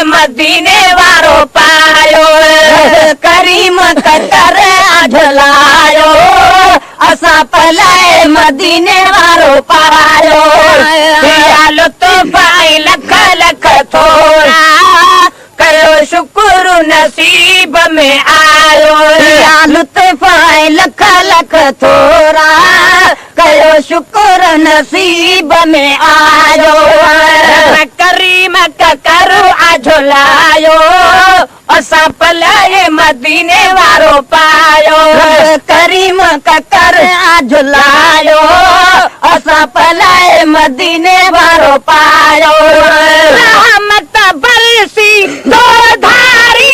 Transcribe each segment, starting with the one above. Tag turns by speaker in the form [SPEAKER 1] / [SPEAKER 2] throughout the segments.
[SPEAKER 1] मदीने वारो पायो करीम कतर झुलायो असां पलाए मदीने वारो पायो लुत्फ आई लख लख थोरा कयो शुक्र नसीब में आयो लुत्फ आई लख लख थोरा कयो शुक्र नसीब में आयो करीम ककर झुलायो असां पलाए मदीने वारो पायो करीम ककर झुलायो असां पलाए मदीने वारो पायो रहमत बरसी दो धारी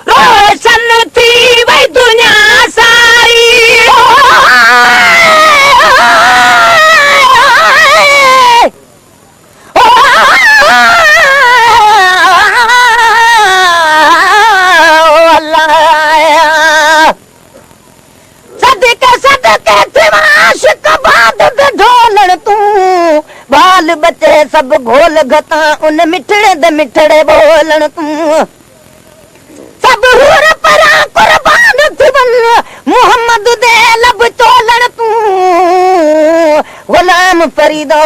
[SPEAKER 1] रोशन थी वई दुनिया सारी बाल बच्चे सब घोल घता उन मिठड़े दे मिठड़े बोलन तू सब हुर परा कुर्बान थिवन मोहम्मद दे लब चोलन तू गुलाम फरीदा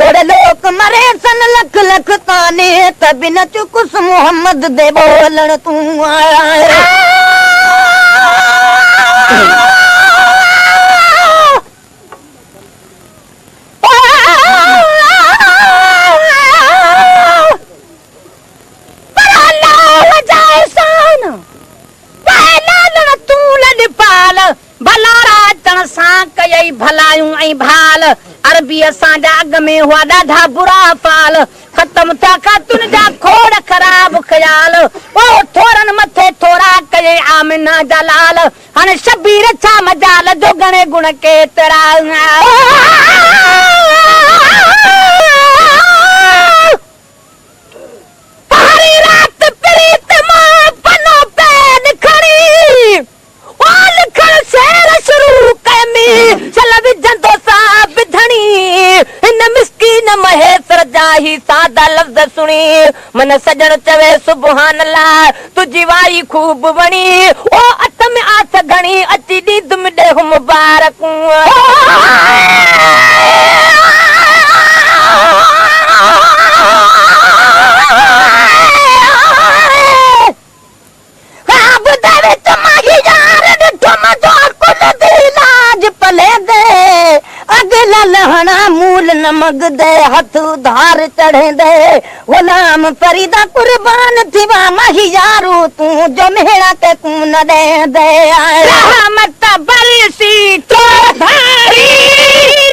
[SPEAKER 1] तोड़े लोक मरे सन लख लख ताने तब न चुकुस मोहम्मद दे बोलन तू भला राजन सां कई भलायूं ऐं भाल अरबी असांजा अॻ में हुआ ॾाढा बुरा फाल ख़तम थिया खातुन जा खोड़ ख़राब ख़्याल ओ थोरनि मथे थोरा कये आमिना जा लाल हाणे शबीर छा मजाल जो घणे गुण केतिरा पहरी रात प्रीत मां पनो पैन खणी शेर शुरू कमी चल विझंदो साहब धणी इन मिस्कीन महेसर जा ही सादा लफ्ज़ सुणी मन सजण चवे सुभान अल्लाह तुझी वाई खूब वणी ओ अत में आस घणी अची दी तुम दे मुबारक लहना मूल नमक दे हथ उधार चढ़े दे गुलाम फरीदा कुर्बान थिवा महियारू तू जो मेरा के कून दे दे रहमत बरसी तो धारी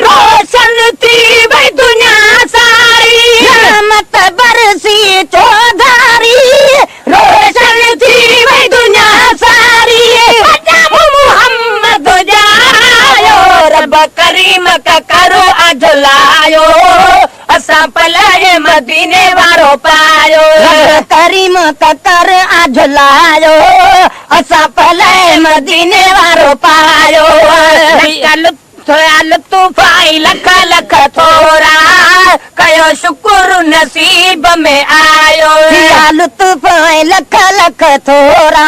[SPEAKER 1] रोशन थी वई दुनिया सारी रहमत बरसी तो धारी रोशन थी वई दुनिया सारी मोहम्मद जायो रब करीम का करो झुलायो असां पलाए मदीने वारो पायो करीम का कर झुलायो असां पलाए मदीने वारो पायो लुत्फ आई लख लख थोरा कयो शुक्र नसीब में आयो लुत्फ आई लख लख थोरा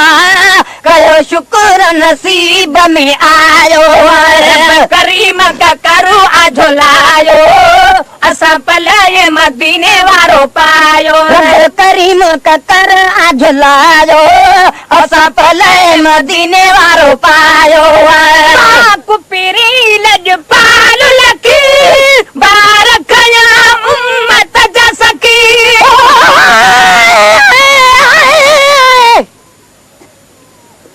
[SPEAKER 1] कयो शुक्र नसीब में आयो करीम का करू झुलायो असां पलाए मदीने वारो पायो करीम का कर झुलायो असां पलाए मदीने वारो पायो कुपीरी लजपाल लकी बार खया उम्मत जा सकी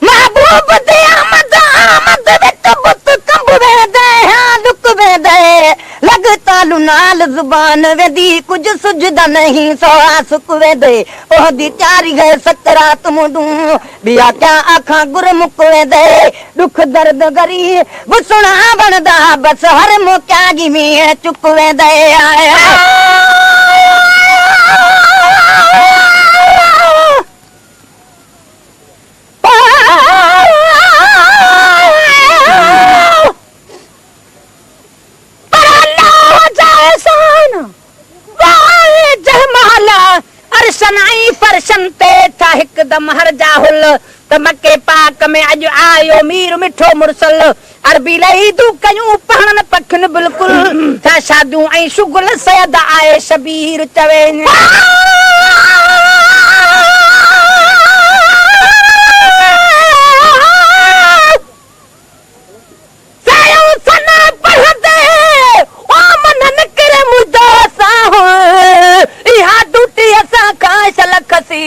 [SPEAKER 1] महबूब दे आमद आमद विच बुत कंब वेंदे हाँ लुक वेंदे लगता लुनाल जुबान वेंदी कुछ सुझदा नहीं सोआ सुक वेंदे ओहदी चारी गए सकरात मुंडू बिया क्या आखा गुर मुक वेंदे दुख दर्द गरी बुसणा बनदा बस हर मोक्या जी में चुक वेंदे अर्शन ते था हिकदम हर जाहुल त मके पाक में अज आयो मीर मिठो मुरसल अरबी लई दू कयूं पहन पखन बिल्कुल था शादियूं ऐं शुगुल सैद आए शबीर चवे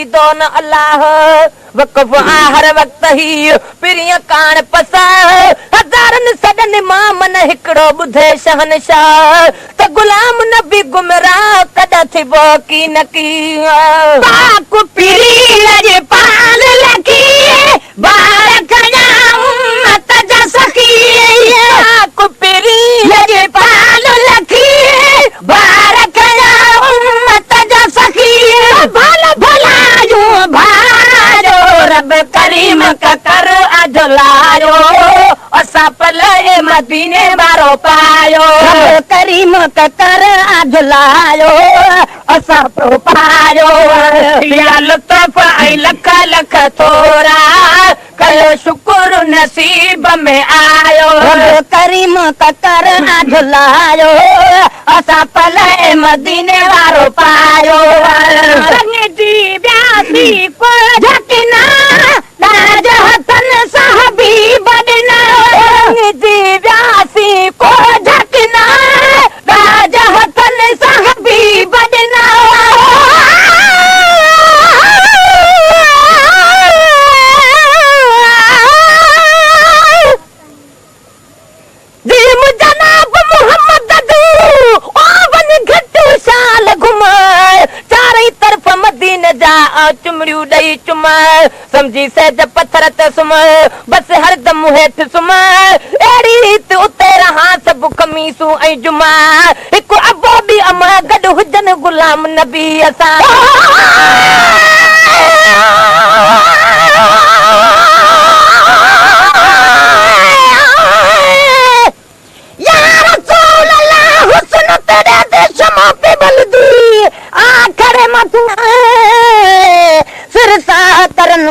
[SPEAKER 1] दोन अल्लाह वक़फ़ हर वक्त ही पिरिय कान पसा हज़ारनि सदन मां मन हिकड़ो बुधे शहनशाह त गुलाम नबी गुमराह कदा थिबो की न की पाक पीर जे पाल लकी बार कया उम्मत जा सखी पाक पीर जे पाल लकी बार कया उम्मत जा सखी भला भला रब करीम का कर अजलायो असा पले मदीने वारो पायो रब करीम का कर अजलायो असा तो पायो या लुत्फ ऐं लख लख थोरा कयो शुक्र नसीब में आयो रब करीम का कर अजलायो असा पले मदीने वारो पायो संगीती ब्यासी को झकना दाज हसन साहबी बदना संगीती ब्यासी को झकना दाज हसन साहबी बदना चुमड़ियूं ॾेई चुमाए समझी सैज पत्थर ते सुम्ह बस हरदम हेठि सुम्ह अहिड़ी रीति उते रहां सभु खमीसूं ऐं जुमा हिकु अबो बि अमा गॾु हुजनि गुलाम नबी असां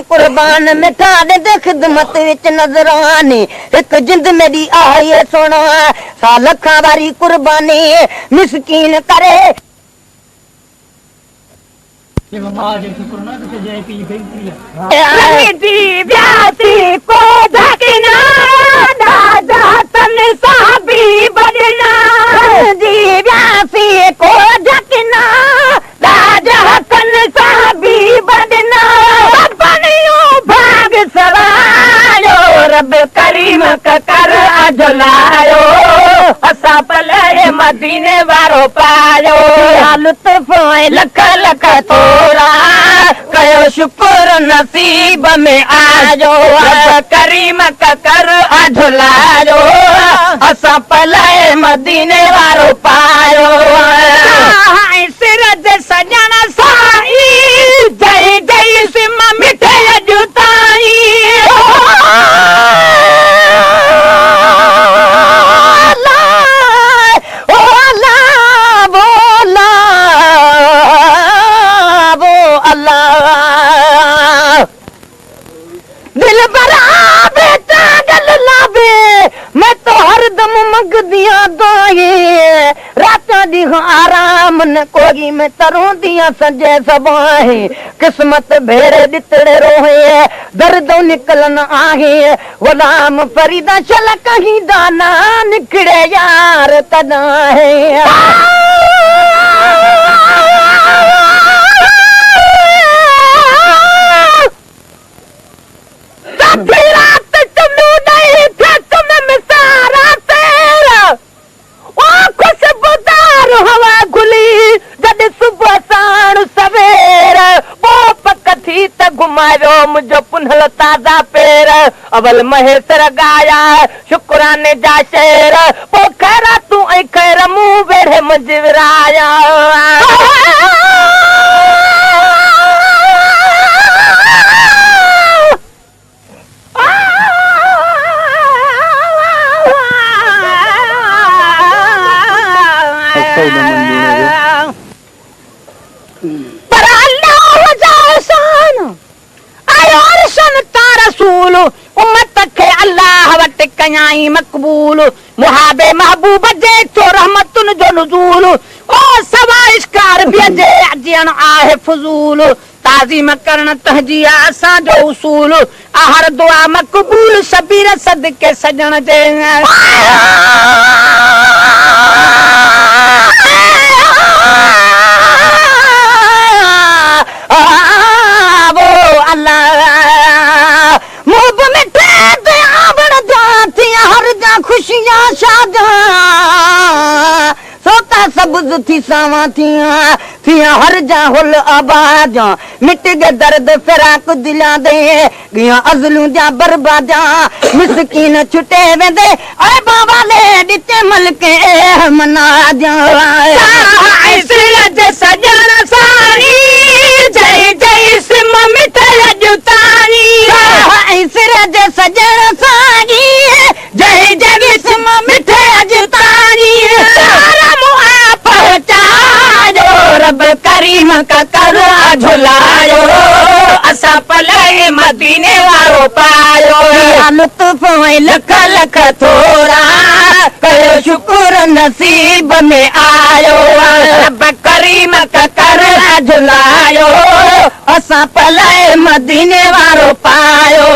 [SPEAKER 1] कुर्बान मिठा दे खिदमत विच नजरानी एक जिंद मेरी आई सोना सा लखा वारी कुर्बानी मिसकीन करे ब्यासी को झकना दादा तन साबी बदना जी ब्यासी को झकना दादा तन साबी बदना भाग सवायो रब करीम का कर अजलायो असा पले मदीने वारो पायो लुत्फ लख लख थोरा कयो शुक्र नसीब में आजो रब करीम का कर अजलायो असा पले मदीने वारो पायो सिरज सजन साई जय जय सिम मिठे जुताई दिल बरा बेटा गल लावे मैं तो हरदम मंगदियां दाए रातां दी आराम न कोई मैं तरों दियां संजे सबाहे किस्मत भेड़े दितड़े रोहे दर्दों निकलन आहे गुलाम फरीदा चल कहीं दाना निकड़े यार तदा है घुमायो मुझो पुनल ताज़ा पेर अवल महेसर गाया शुक्राने जा शेर पो खैरा तू ऐं खैर मुंह वेढ़े मुंजराया पर अल्लाह जा रसूल मुहाबे महबूब जे तो रहमतुन जो नुज़ूल ओ सवा इश्कार बिजे अजन आहे फज़ूल ताज़ीम करण तहजी असांजो उसूल हर दुआ मक़बूल शबीर सदके सजण जे खुशियां शादा सोता सबज थी सावा थिया हर जा हुल आबाद मिट गए दर्द फिराक दिला दे गया अज़लूं जा बर्बादा मिसकीन छुटे वेंदे ऐ बाबा ले दिते मलके मना जा ऐसे सजन सारी जय जय सिम मिठे जुतानी ऐसे रज सजन सारी जय जय सिम मिठे जुतानी रब करीम का कर झुलायो असा पले मदीने वारो पायो लुत्फ लख लख थोरा कयो शुक्र नसीब में आयो रब करीम का कर झुलायो असा पले मदीने वारो पायो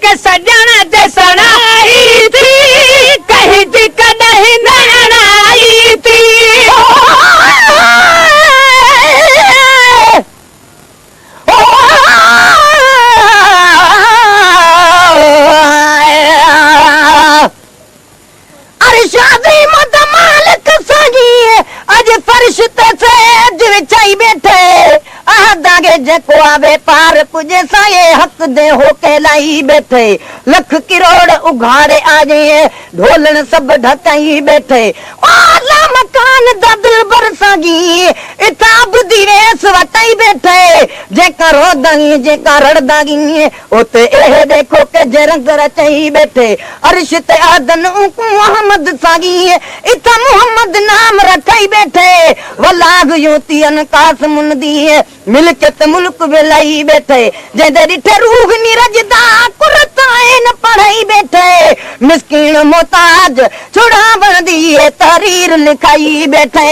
[SPEAKER 1] के सजन जे सणाई थी कहीं थी कहीं न आई थी शादी मत मालिक सागी अज फर्श ते सेज विछाई बैठे दागे जेको आवे पार पुजे साए हक दे होके लाई बैठे लख किरोड़ उघाड़े आजे ढोलन सब ढकाई बैठे आला मकान ददिल बरसागी इता बुधी वेस वटाई बैठे जे करो दगी जे करड़ दगी ओते ए देखो के जरंग रचाई बैठे अर्श ते आदन मोहम्मद सागी इता मोहम्मद नाम रखाई बैठे वलाग योतियन कासमुन दी मिलकत मुल्क बेलाई बैठे जे डिठे रूह निरजदा कुरत आइन पढ़ाई बैठे मिस्कीन मोताज छुड़ावण दी तहरीर लिखाई बैठे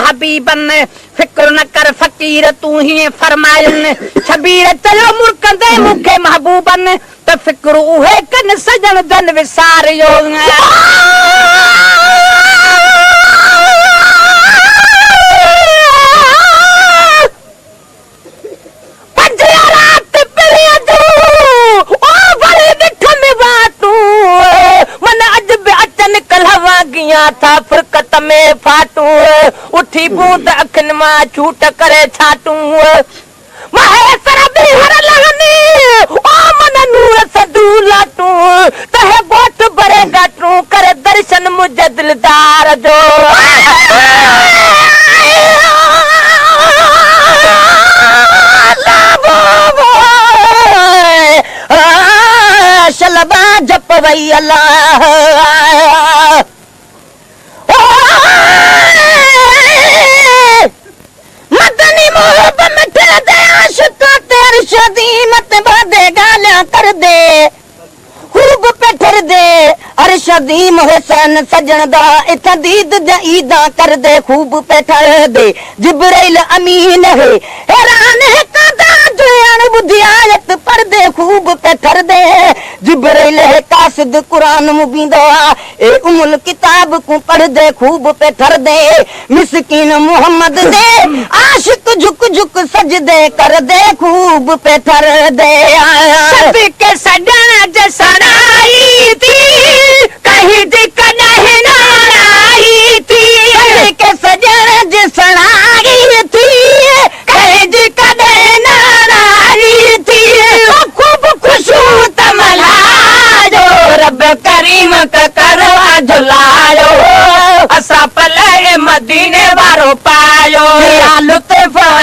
[SPEAKER 1] हबीबन फिक्र न कर फकीर तू ही फरमायन शबीर चलो मुर्कंदे मुखे महबूबन तो फिक्र उहे कन सजन दन विसारियो था फुरकत में फाटू उठी बूंद अखन मां छूट करे छाटू महेसर बिहर लगनी ओ मन नूर सदू लाटू तहे गोठ बरे गाटू करे दर्शन मुझे दिलदार जो शलबा जप वई अल्लाह मदनी मोहब मिठे दे आशिक तेरी शादी मत बादे गालियां कर दे खूब पे ठर दे अरे शादी मोहसन सजन दा इथा दीद दा ईदा कर दे खूब पे ठर दे जिब्राइल अमीन है हैरान है कादा जुयान बुद्धि आयत पर दे खूब पे ठर दे जिब्राइल है कासिद कुरान मुबींदा ए उमुल किताब को पढ़ दे खूब पे ठर दे मिस्कीन मोहम्मद दे आशिक झुक झुक सजदे कर दे खूब पे ठर दे सभी के सजन जसनाई थी कहीं दिक नहीं नाराई थी सभी के सजन जसनाई थी कहीं दिक नहीं नाराई थी खूब खुशू तमला जो रब करीम का करवा झुलायो असा पले मदीने वारो पायो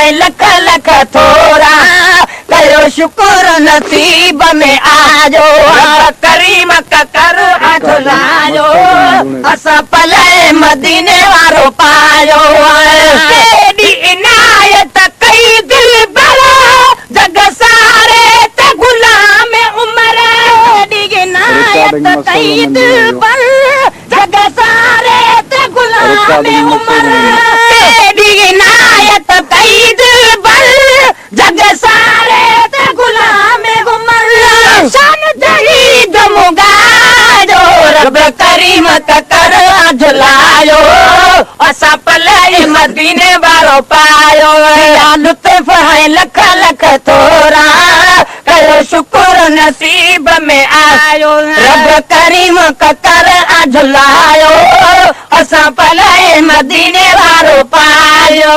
[SPEAKER 1] फहाए लख लख थोरा कयो शुक्र नसीब में आजो करीम कर अझलायो असां पले मदीने वारो पायो केॾी इनायत कई दिल भला जग सारे ते गुलाम उमर केॾी इनायत कई दिल भला जग सारे ते गुलाम उमर केॾी इनायत कई दिल भला जग सारे ते गुलाम उमर शान दही दमुगाजो रब करीम कर झुलायो असां पले मदीने वारो पायो लुत्फ है लख लख थोरा कयो शुक्र नसीब में आयो रब करीम कर झुलायो असां पले मदीने वारो पायो